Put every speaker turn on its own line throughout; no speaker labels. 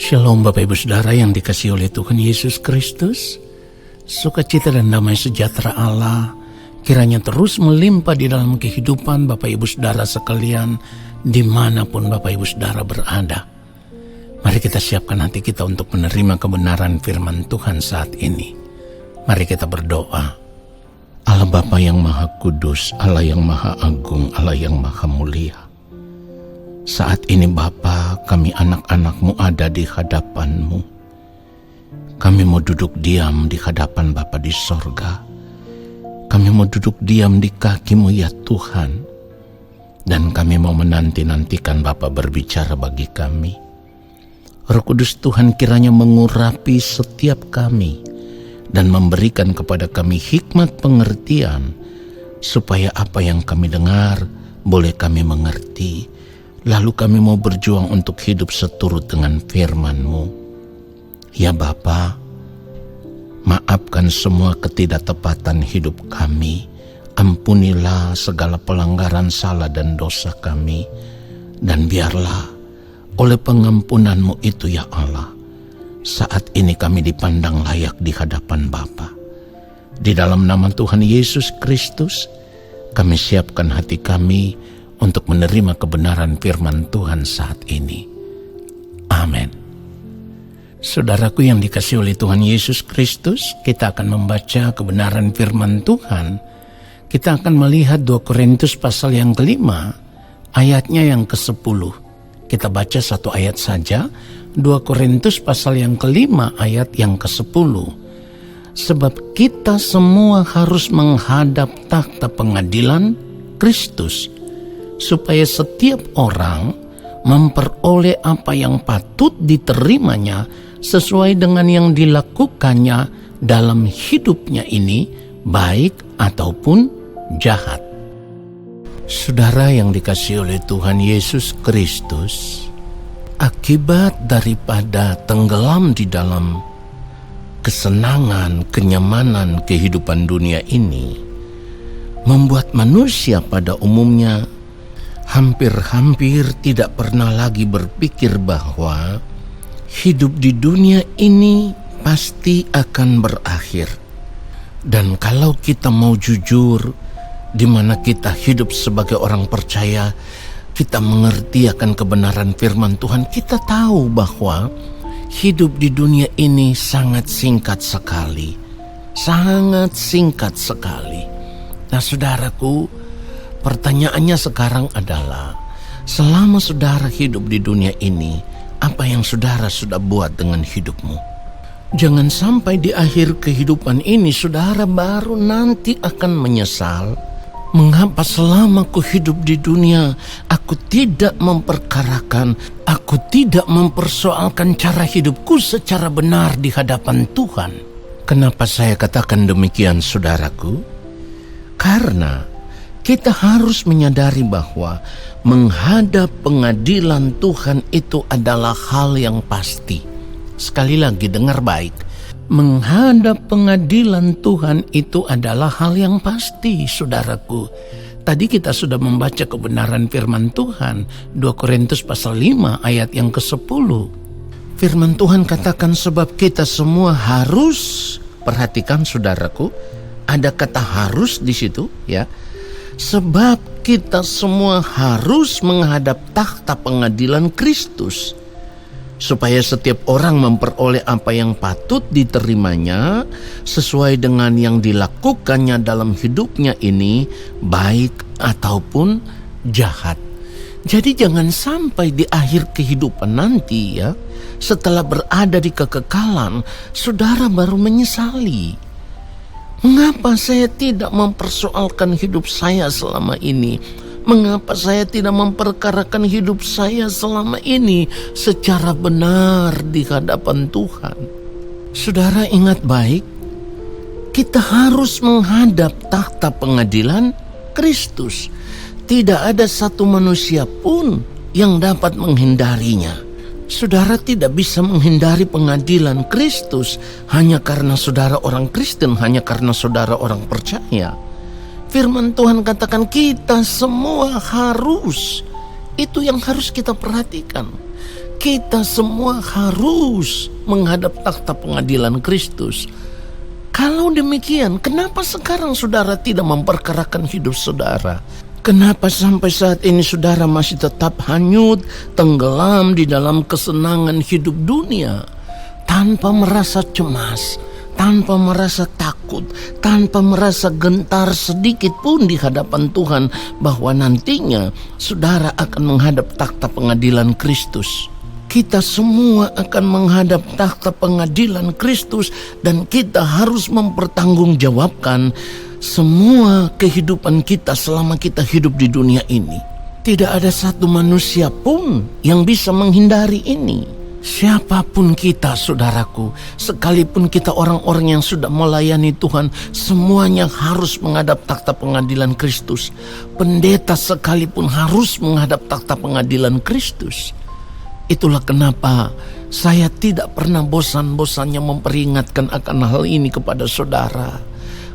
Shalom Bapak Ibu Saudara yang dikasihi oleh Tuhan Yesus Kristus. Sukacita dan damai sejahtera Allah kiranya terus melimpah di dalam kehidupan Bapak Ibu Saudara sekalian dimanapun Bapak Ibu Saudara berada. Mari kita siapkan hati kita untuk menerima kebenaran firman Tuhan saat ini. Mari kita berdoa. Allah Bapa yang Maha Kudus, Allah yang Maha Agung, Allah yang Maha Mulia. Saat ini Bapa, kami anak-anak-Mu ada di hadapan-Mu. Kami mau duduk diam di hadapan Bapa di sorga. Kami mau duduk diam di kaki-Mu ya Tuhan. Dan kami mau menanti-nantikan Bapa berbicara bagi kami. Roh Kudus Tuhan kiranya mengurapi setiap kami dan memberikan kepada kami hikmat pengertian supaya apa yang kami dengar boleh kami mengerti. Lalu kami mau berjuang untuk hidup seturut dengan firman-Mu. Ya Bapa, maafkan semua ketidaktepatan hidup kami. Ampunilah segala pelanggaran salah dan dosa kami. Dan biarlah oleh pengampunan-Mu itu ya Allah, saat ini kami dipandang layak di hadapan Bapa. Di dalam nama Tuhan Yesus Kristus, kami siapkan hati kami untuk menerima kebenaran firman Tuhan saat ini. Amin. Saudaraku yang dikasihi oleh Tuhan Yesus Kristus, kita akan membaca kebenaran firman Tuhan. Kita akan melihat 2 Korintus pasal yang kelima, ayatnya yang ke-10. Kita baca satu ayat saja, 2 Korintus pasal yang kelima, ayat yang ke-10. Sebab kita semua harus menghadap takhta pengadilan Kristus, supaya setiap orang memperoleh apa yang patut diterimanya sesuai dengan yang dilakukannya dalam hidupnya ini, baik ataupun jahat. Saudara yang dikasihi oleh Tuhan Yesus Kristus, akibat daripada tenggelam di dalam kesenangan, kenyamanan kehidupan dunia ini, membuat manusia pada umumnya hampir-hampir tidak pernah lagi berpikir bahwa hidup di dunia ini pasti akan berakhir. Dan kalau kita mau jujur, di mana kita hidup sebagai orang percaya, kita mengerti akan kebenaran firman Tuhan, kita tahu bahwa hidup di dunia ini sangat singkat sekali. Sangat singkat sekali. Nah saudaraku, pertanyaannya sekarang adalah, selama saudara hidup di dunia ini, apa yang saudara sudah buat dengan hidupmu? Jangan sampai di akhir kehidupan ini saudara baru nanti akan menyesal. Mengapa selama aku hidup di dunia, aku tidak memperkarakan, aku tidak mempersoalkan cara hidupku secara benar di hadapan Tuhan? Kenapa saya katakan demikian saudaraku? Karena kita harus menyadari bahwa menghadap pengadilan Tuhan itu adalah hal yang pasti. Sekali lagi dengar baik. Menghadap pengadilan Tuhan itu adalah hal yang pasti, saudaraku. Tadi kita sudah membaca kebenaran firman Tuhan, 2 Korintus pasal 5 ayat yang ke-10. Firman Tuhan katakan sebab kita semua harus, perhatikan saudaraku, ada kata harus di situ ya. Sebab kita semua harus menghadap takhta pengadilan Kristus, supaya setiap orang memperoleh apa yang patut diterimanya sesuai dengan yang dilakukannya dalam hidupnya ini, baik ataupun jahat. Jadi jangan sampai di akhir kehidupan nanti ya, setelah berada di kekekalan, saudara baru menyesali. Mengapa saya tidak mempersoalkan hidup saya selama ini? Mengapa saya tidak memperkarakan hidup saya selama ini secara benar di hadapan Tuhan? Saudara ingat baik, kita harus menghadap takhta pengadilan Kristus. Tidak ada satu manusia pun yang dapat menghindarinya. Saudara tidak bisa menghindari pengadilan Kristus hanya karena saudara orang Kristen, hanya karena saudara orang percaya. Firman Tuhan katakan kita semua harus. Itu yang harus kita perhatikan. Kita semua harus menghadap takhta pengadilan Kristus. Kalau demikian, kenapa sekarang saudara tidak memperkarakan hidup saudara? Kenapa sampai saat ini saudara masih tetap hanyut, tenggelam di dalam kesenangan hidup dunia, tanpa merasa cemas, tanpa merasa takut, tanpa merasa gentar sedikit pun di hadapan Tuhan bahwa nantinya saudara akan menghadap takhta pengadilan Kristus? Kita semua akan menghadap takhta pengadilan Kristus dan kita harus mempertanggungjawabkan semua kehidupan kita selama kita hidup di dunia ini. Tidak ada satu manusia pun yang bisa menghindari ini. Siapapun kita, saudaraku, sekalipun kita orang-orang yang sudah melayani Tuhan, semuanya harus menghadap takhta pengadilan Kristus. Pendeta sekalipun harus menghadap takhta pengadilan Kristus. Itulah kenapa saya tidak pernah bosan-bosannya memperingatkan akan hal ini kepada saudara.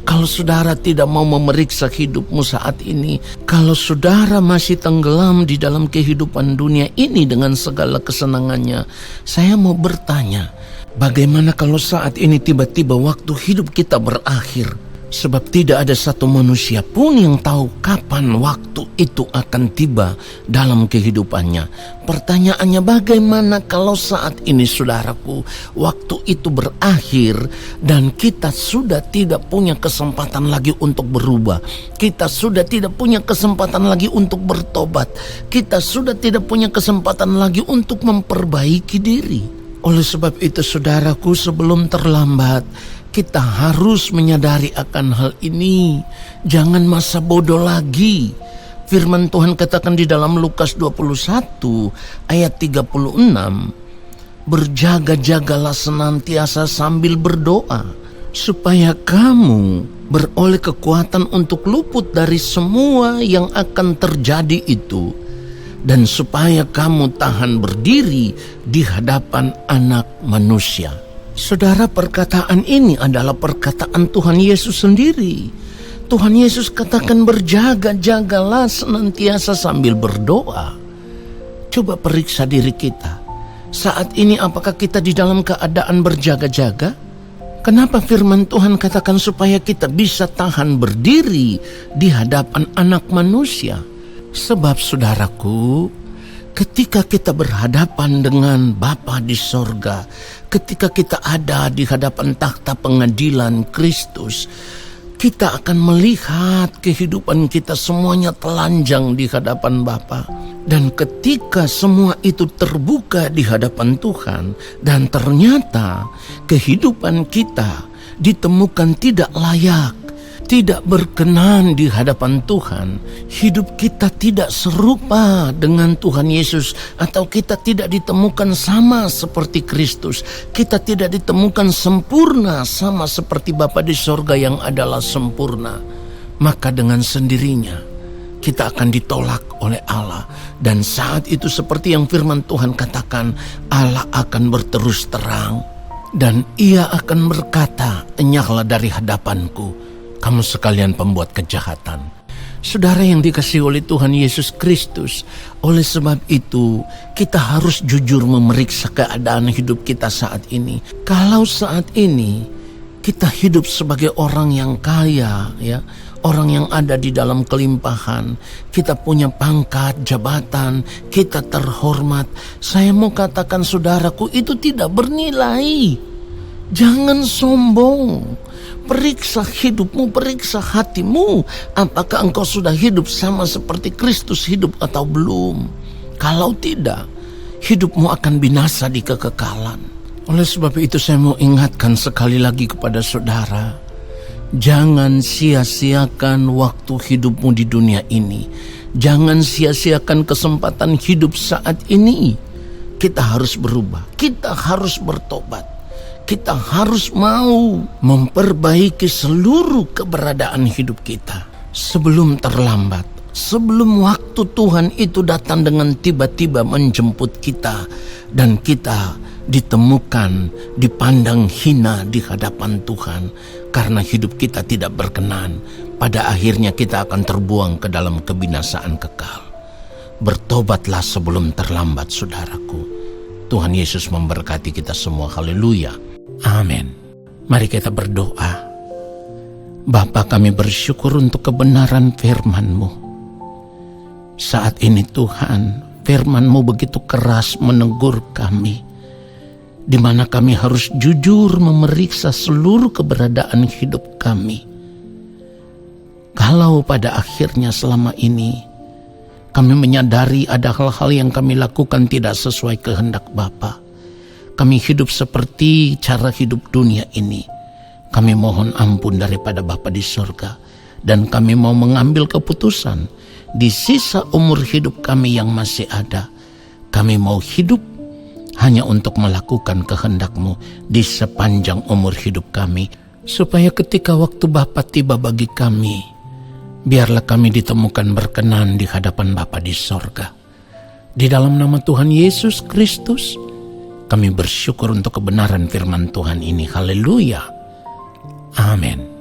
Kalau saudara tidak mau memeriksa hidupmu saat ini, kalau saudara masih tenggelam di dalam kehidupan dunia ini dengan segala kesenangannya, saya mau bertanya, bagaimana kalau saat ini tiba-tiba waktu hidup kita berakhir? Sebab tidak ada satu manusia pun yang tahu kapan waktu itu akan tiba dalam kehidupannya. Pertanyaannya, bagaimana kalau saat ini saudaraku, waktu itu berakhir dan kita sudah tidak punya kesempatan lagi untuk berubah. Kita sudah tidak punya kesempatan lagi untuk bertobat. Kita sudah tidak punya kesempatan lagi untuk memperbaiki diri. Oleh sebab itu saudaraku, sebelum terlambat, kita harus menyadari akan hal ini. Jangan masa bodoh lagi. Firman Tuhan katakan di dalam Lukas 21 ayat 36, berjaga-jagalah senantiasa sambil berdoa, supaya kamu beroleh kekuatan untuk luput dari semua yang akan terjadi itu, dan supaya kamu tahan berdiri di hadapan Anak Manusia. Saudara, perkataan ini adalah perkataan Tuhan Yesus sendiri. Tuhan Yesus katakan berjaga-jagalah senantiasa sambil berdoa. Coba periksa diri kita. Saat ini apakah kita di dalam keadaan berjaga-jaga? Kenapa firman Tuhan katakan supaya kita bisa tahan berdiri di hadapan Anak Manusia? Sebab saudaraku, ketika kita berhadapan dengan Bapa di sorga, ketika kita ada di hadapan takhta pengadilan Kristus, kita akan melihat kehidupan kita semuanya telanjang di hadapan Bapa. Dan ketika semua itu terbuka di hadapan Tuhan, dan ternyata kehidupan kita ditemukan tidak layak, tidak berkenan di hadapan Tuhan, hidup kita tidak serupa dengan Tuhan Yesus, atau kita tidak ditemukan sama seperti Kristus, kita tidak ditemukan sempurna sama seperti Bapa di sorga yang adalah sempurna, maka dengan sendirinya kita akan ditolak oleh Allah. Dan saat itu seperti yang firman Tuhan katakan, Allah akan berterus terang dan Ia akan berkata, enyahlah dari hadapanku, kamu sekalian pembuat kejahatan. Saudara yang dikasihi oleh Tuhan Yesus Kristus, oleh sebab itu kita harus jujur memeriksa keadaan hidup kita saat ini. Kalau saat ini kita hidup sebagai orang yang kaya, ya, orang yang ada di dalam kelimpahan, kita punya pangkat, jabatan, kita terhormat, saya mau katakan saudaraku, itu tidak bernilai. Jangan sombong. Periksa hidupmu, periksa hatimu. Apakah engkau sudah hidup sama seperti Kristus hidup atau belum? Kalau tidak, hidupmu akan binasa di kekekalan. Oleh sebab itu saya mau ingatkan sekali lagi kepada saudara, jangan sia-siakan waktu hidupmu di dunia ini. Jangan sia-siakan kesempatan hidup saat ini. Kita harus berubah, kita harus bertobat. Kita harus mau memperbaiki seluruh keberadaan hidup kita sebelum terlambat, sebelum waktu Tuhan itu datang dengan tiba-tiba menjemput kita dan kita ditemukan, dipandang hina di hadapan Tuhan karena hidup kita tidak berkenan. Pada akhirnya kita akan terbuang ke dalam kebinasaan kekal. Bertobatlah sebelum terlambat, saudaraku. Tuhan Yesus memberkati kita semua. Haleluya. Amin. Mari kita berdoa. Bapa, kami bersyukur untuk kebenaran firman-Mu. Saat ini Tuhan, firman-Mu begitu keras menegur kami, di mana kami harus jujur memeriksa seluruh keberadaan hidup kami. Kalau pada akhirnya selama ini kami menyadari ada hal-hal yang kami lakukan tidak sesuai kehendak Bapa, kami hidup seperti cara hidup dunia ini, kami mohon ampun daripada Bapa di surga, dan kami mau mengambil keputusan di sisa umur hidup kami yang masih ada. Kami mau hidup hanya untuk melakukan kehendak-Mu di sepanjang umur hidup kami, supaya ketika waktu Bapa tiba bagi kami, biarlah kami ditemukan berkenan di hadapan Bapa di sorga. Di dalam nama Tuhan Yesus Kristus, kami bersyukur untuk kebenaran firman Tuhan ini. Haleluya. Amin.